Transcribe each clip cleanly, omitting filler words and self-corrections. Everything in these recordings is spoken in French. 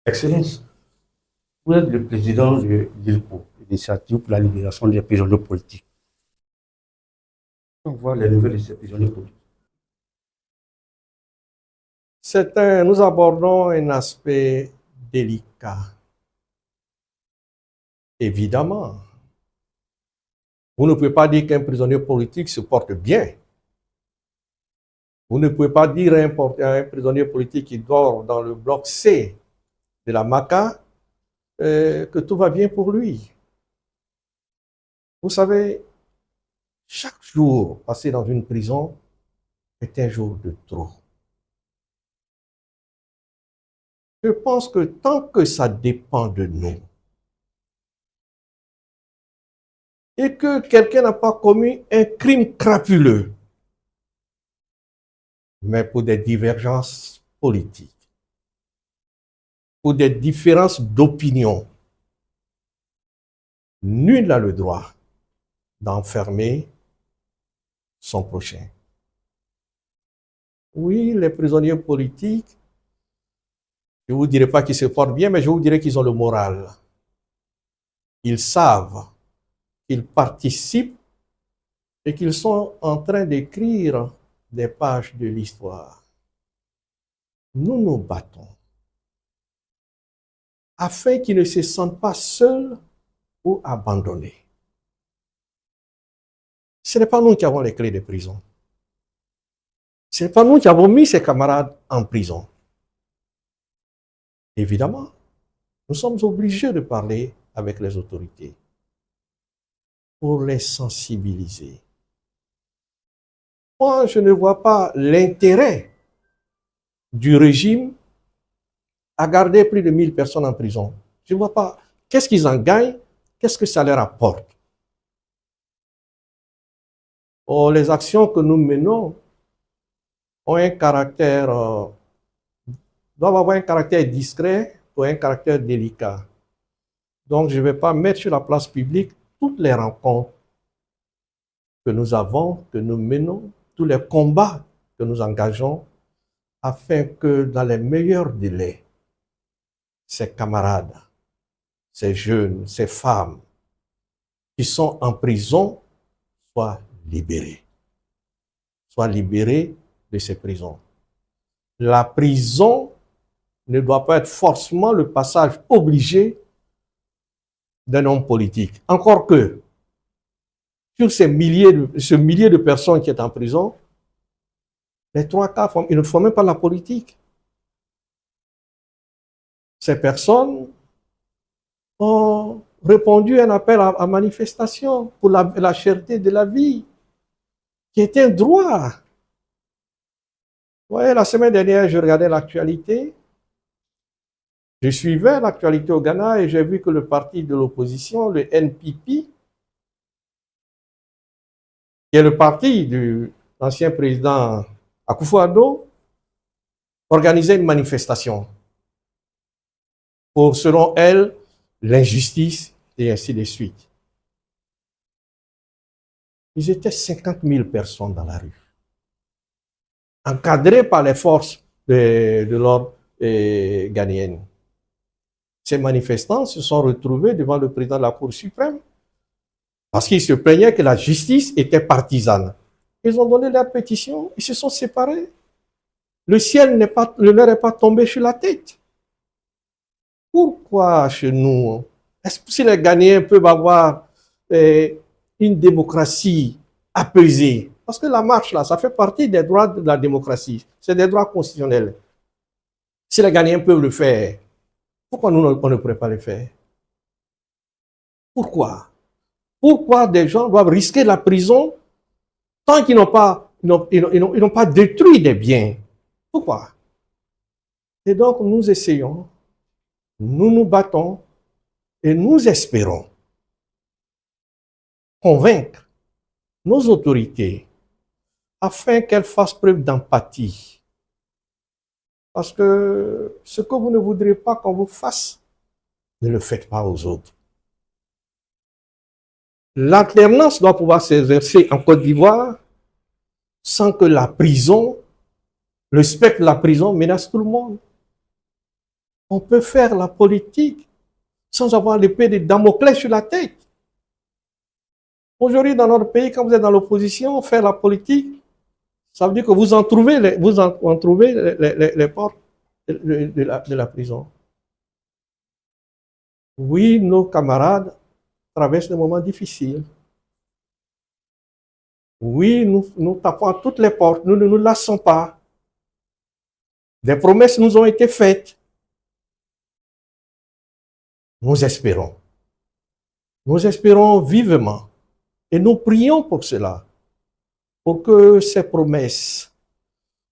Excellence, vous êtes le président de l'ILPO, l'initiative pour la libération des prisonniers politiques. On voit les nouvelles de ces prisonniers politiques. Nous abordons un aspect délicat. Évidemment, vous ne pouvez pas dire qu'un prisonnier politique se porte bien. Vous ne pouvez pas dire à un prisonnier politique qui dort dans le bloc C de la MACA que tout va bien pour lui. Vous savez, chaque jour passé dans une prison est un jour de trop. Je pense que tant que ça dépend de nous, et que quelqu'un n'a pas commis un crime crapuleux, mais pour des divergences politiques, pour des différences d'opinion, nul n'a le droit d'enfermer son prochain. Oui, les prisonniers politiques, je ne vous dirai pas qu'ils se portent bien, mais je vous dirai qu'ils ont le moral. Ils savent qu'ils participent et qu'ils sont en train d'écrire des pages de l'histoire. Nous nous battons afin qu'ils ne se sentent pas seuls ou abandonnés. Ce n'est pas nous qui avons les clés des prisons. Ce n'est pas nous qui avons mis ces camarades en prison. Évidemment, nous sommes obligés de parler avec les autorités pour les sensibiliser. Moi, je ne vois pas l'intérêt du régime à garder plus de 1000 personnes en prison. Je ne vois pas qu'est-ce qu'ils en gagnent, qu'est-ce que ça leur apporte. Oh, les actions que nous menons ont un caractère, doivent avoir un caractère discret ou un caractère délicat. Donc, je ne vais pas mettre sur la place publique toutes les rencontres que nous avons, que nous menons, tous les combats que nous engageons, afin que dans les meilleurs délais, ces camarades, ces jeunes, ces femmes qui sont en prison soient libérés de ces prisons. La prison ne doit pas être forcément le passage obligé d'un homme politique. Encore que, sur ce millier de personnes qui sont en prison, les 3 quarts, ils ne font même pas la politique. Ces personnes ont répondu à un appel à manifestation pour la cherté de la vie, qui est un droit. Vous voyez, la semaine dernière, je regardais l'actualité. Je suivais l'actualité au Ghana et j'ai vu que le parti de l'opposition, le NPP, qui est le parti de l'ancien président Akufo-Addo, organisait une manifestation pour, selon elle, l'injustice et ainsi de suite. Ils étaient 50 000 personnes dans la rue, encadrés par les forces de l'ordre ghanéennes. Ces manifestants se sont retrouvés devant le président de la Cour suprême parce qu'ils se plaignaient que la justice était partisane. Ils ont donné leur pétition, ils se sont séparés. Le ciel ne leur est pas tombé sur la tête. Pourquoi chez nous, est-ce que si les Ghanéens peuvent avoir une démocratie apaisée? Parce que la marche là, ça fait partie des droits de la démocratie. C'est des droits constitutionnels. Si les Ghanéens peuvent le faire, pourquoi nous, on ne pourrait pas le faire? Pourquoi? Pourquoi des gens doivent risquer la prison tant qu'ils n'ont pas détruit des biens? Pourquoi? Et donc, nous essayons, nous nous battons et nous espérons convaincre nos autorités afin qu'elles fassent preuve d'empathie. Parce que ce que vous ne voudrez pas qu'on vous fasse, ne le faites pas aux autres. L'alternance doit pouvoir s'exercer en Côte d'Ivoire sans que la prison, le spectre de la prison menace tout le monde. on peut faire la politique sans avoir l'épée de Damoclès sur la tête. Aujourd'hui, dans notre pays, quand vous êtes dans l'opposition, faire la politique, ça veut dire que vous en trouvez les portes de la prison. Oui, nos camarades traversent des moments difficiles. Oui, nous tapons à toutes les portes, nous ne nous lassons pas. Des promesses nous ont été faites. Nous espérons. Nous espérons vivement. Et nous prions pour cela. Pour que ces promesses,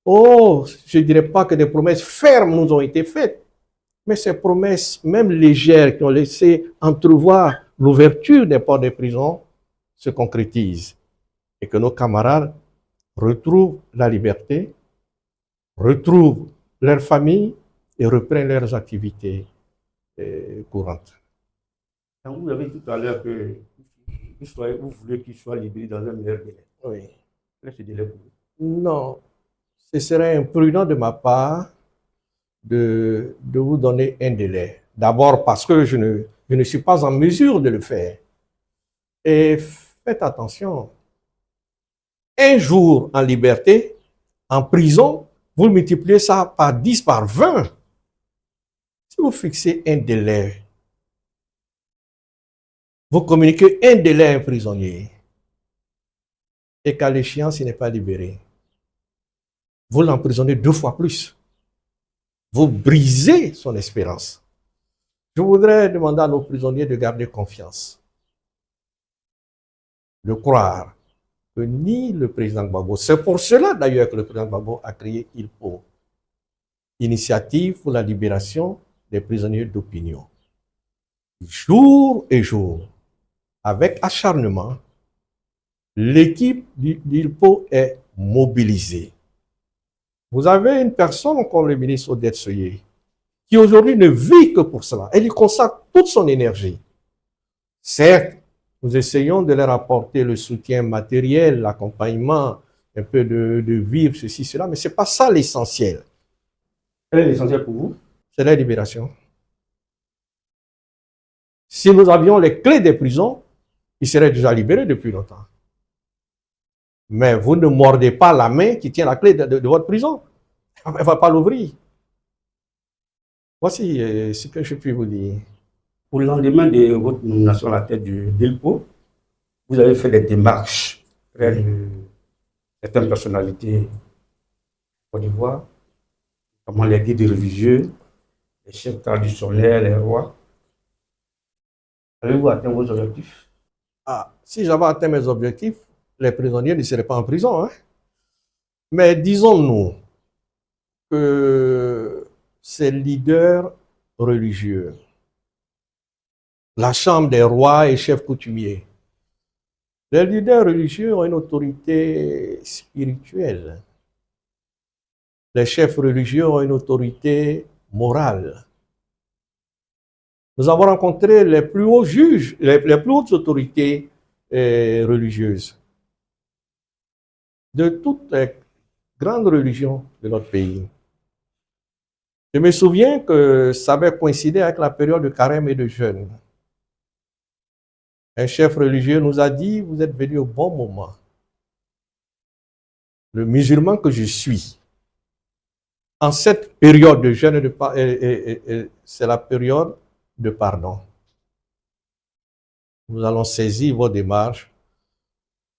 je ne dirais pas que des promesses fermes nous ont été faites, mais ces promesses, même légères, qui ont laissé entrevoir l'ouverture des portes des prisons, se concrétisent. Et que nos camarades retrouvent la liberté, retrouvent leur famille et reprennent leurs activités courantes. Donc, vous avez dit tout à l'heure que vous voulez qu'il soit libéré dans un meilleur délai. Oui. Quel est ce délai pour vous? Non, ce serait imprudent de ma part de vous donner un délai. D'abord parce que je ne suis pas en mesure de le faire. Et faites attention, un jour en liberté, en prison, vous multipliez ça par 10, par 20. Si vous fixez un délai, vous communiquez un délai à un prisonnier, et qu'à l'échéance, il n'est pas libéré, vous l'emprisonnez 2 fois plus. Vous brisez son espérance. Je voudrais demander à nos prisonniers de garder confiance, de croire que ni le président Gbagbo, c'est pour cela d'ailleurs que le président Gbagbo a créé ILPO, Initiative pour la libération des prisonniers d'opinion. Jour et jour, avec acharnement, l'équipe d'ILPO est mobilisée. Vous avez une personne comme le ministre Odette Soye, qui aujourd'hui ne vit que pour cela. Elle y consacre toute son énergie. Certes, nous essayons de leur apporter le soutien matériel, l'accompagnement, un peu de vivre, ceci, cela, mais ce n'est pas ça l'essentiel. Quel est l'essentiel pour vous? C'est la libération. Si nous avions les clés des prisons, ils seraient déjà libérés depuis longtemps. Mais vous ne mordez pas la main qui tient la clé de votre prison. Elle ne va pas l'ouvrir. Voici ce que je puis vous dire. Au lendemain de votre nomination à la tête du DILPO, vous avez fait des démarches auprès de certaines personnalités en Côte d'Ivoire, notamment les guides religieux, les chefs traditionnels, les rois. Avez-vous atteint vos objectifs? Si j'avais atteint mes objectifs, les prisonniers ne seraient pas en prison. Hein? Mais disons-nous que ces leaders religieux, la chambre des rois et chefs coutumiers, les leaders religieux ont une autorité spirituelle. Les chefs religieux ont une autorité morale. Nous avons rencontré les plus hauts juges, les plus hautes autorités religieuses de toutes les grandes religions de notre pays. Je me souviens que ça avait coïncidé avec la période de carême et de jeûne. Un chef religieux nous a dit, vous êtes venu au bon moment. Le musulman que je suis, en cette période de jeûne, c'est la période de pardon. Nous allons saisir vos démarches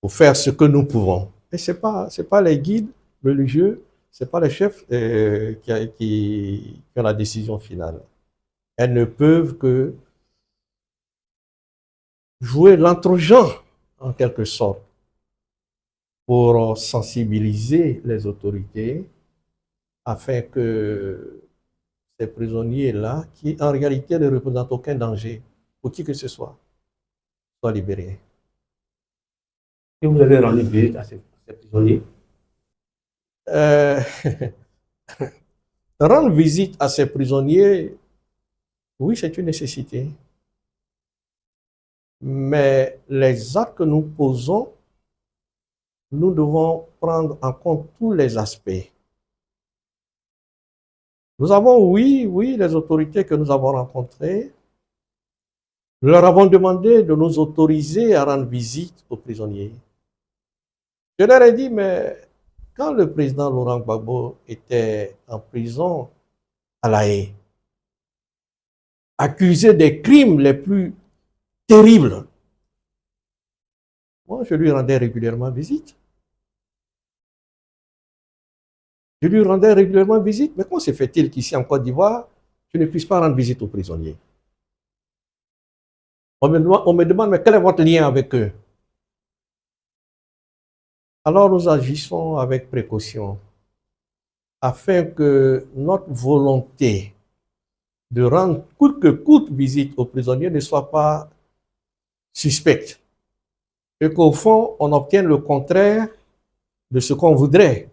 pour faire ce que nous pouvons. Et ce n'est pas les guides religieux, ce n'est pas les chefs qui ont la décision finale. Elles ne peuvent que jouer l'entre-gens, en quelque sorte, pour sensibiliser les autorités afin que ces prisonniers-là, qui en réalité ne représentent aucun danger pour qui que ce soit, soient libérés. Et vous avez rendu visite à ces prisonniers? Rendre visite à ces prisonniers, oui, c'est une nécessité. Mais les actes que nous posons, nous devons prendre en compte tous les aspects. Nous avons, oui, les autorités que nous avons rencontrées, nous leur avons demandé de nous autoriser à rendre visite aux prisonniers. Je leur ai dit, mais quand le président Laurent Gbagbo était en prison à La Haye, accusé des crimes les plus terribles, moi, je lui rendais régulièrement visite. Je lui rendais régulièrement visite. Mais comment se fait-il qu'ici en Côte d'Ivoire, je ne puisse pas rendre visite aux prisonniers? On me demande, mais quel est votre lien avec eux? Alors nous agissons avec précaution afin que notre volonté de rendre coûte que coûte visite aux prisonniers ne soit pas suspecte. Et qu'au fond, on obtienne le contraire de ce qu'on voudrait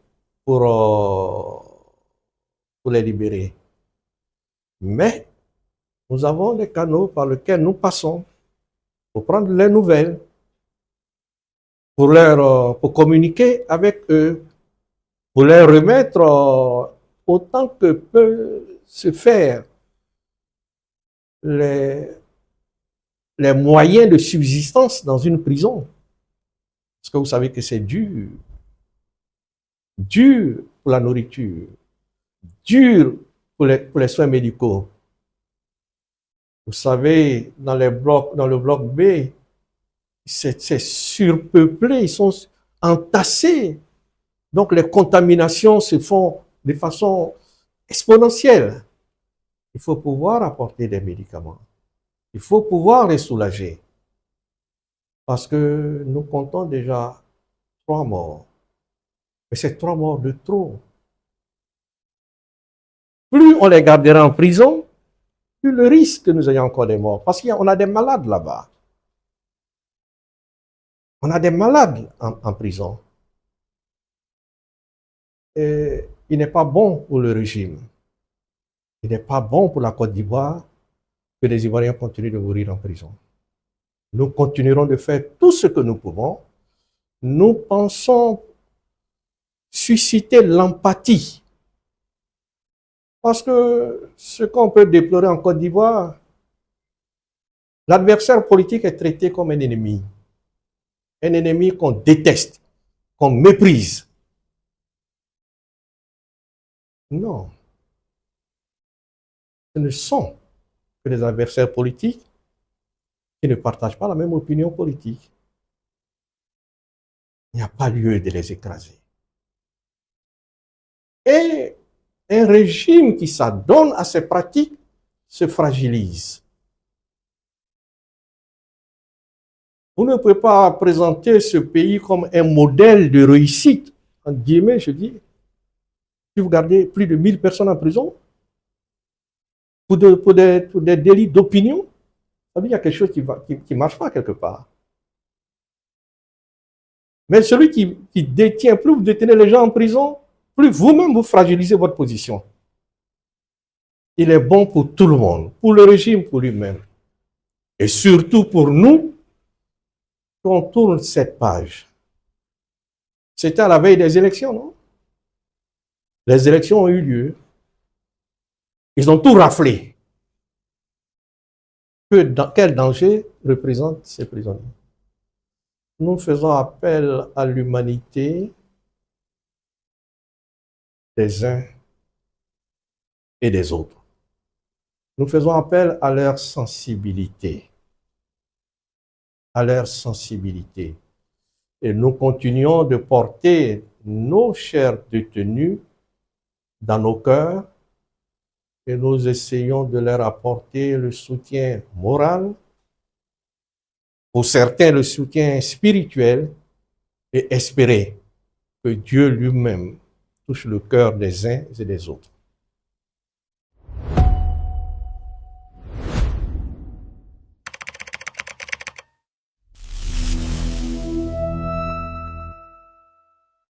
pour les libérer. Mais nous avons des canaux par lesquels nous passons pour prendre les nouvelles, pour communiquer avec eux, pour leur remettre autant que peut se faire les moyens de subsistance dans une prison. Parce que vous savez que c'est dur. Dur pour la nourriture, dur pour les soins médicaux. Vous savez, dans le bloc B, c'est surpeuplé, ils sont entassés. Donc les contaminations se font de façon exponentielle. Il faut pouvoir apporter des médicaments. Il faut pouvoir les soulager. Parce que nous comptons déjà 3 morts. Mais c'est 3 morts de trop. Plus on les gardera en prison, plus le risque que nous ayons encore des morts. Parce qu'on a des malades là-bas. On a des malades en prison. Et il n'est pas bon pour le régime. Il n'est pas bon pour la Côte d'Ivoire que les Ivoiriens continuent de mourir en prison. Nous continuerons de faire tout ce que nous pouvons. Nous pensons susciter l'empathie. Parce que ce qu'on peut déplorer en Côte d'Ivoire, l'adversaire politique est traité comme un ennemi qu'on déteste, qu'on méprise. Non. Ce ne sont que des adversaires politiques qui ne partagent pas la même opinion politique. Il n'y a pas lieu de les écraser. Et un régime qui s'adonne à ces pratiques se fragilise. Vous ne pouvez pas présenter ce pays comme un modèle de réussite, en guillemets, je dis. Si vous gardez plus de 1000 personnes en prison pour des délits d'opinion, ça veut dire qu'il y a quelque chose qui ne marche pas quelque part. Mais celui qui détient, plus vous détenez les gens en prison, plus vous-même vous fragilisez votre position. Il est bon pour tout le monde, pour le régime, pour lui-même. Et surtout pour nous, qu'on tourne cette page. C'était à la veille des élections, non? Les élections ont eu lieu. Ils ont tout raflé. Quel danger représentent ces prisonniers? Nous faisons appel à l'humanité des uns et des autres. Nous faisons appel à leur sensibilité. À leur sensibilité. Et nous continuons de porter nos chers détenus dans nos cœurs et nous essayons de leur apporter le soutien moral, pour certains le soutien spirituel, et espérer que Dieu lui-même touche le cœur des uns et des autres.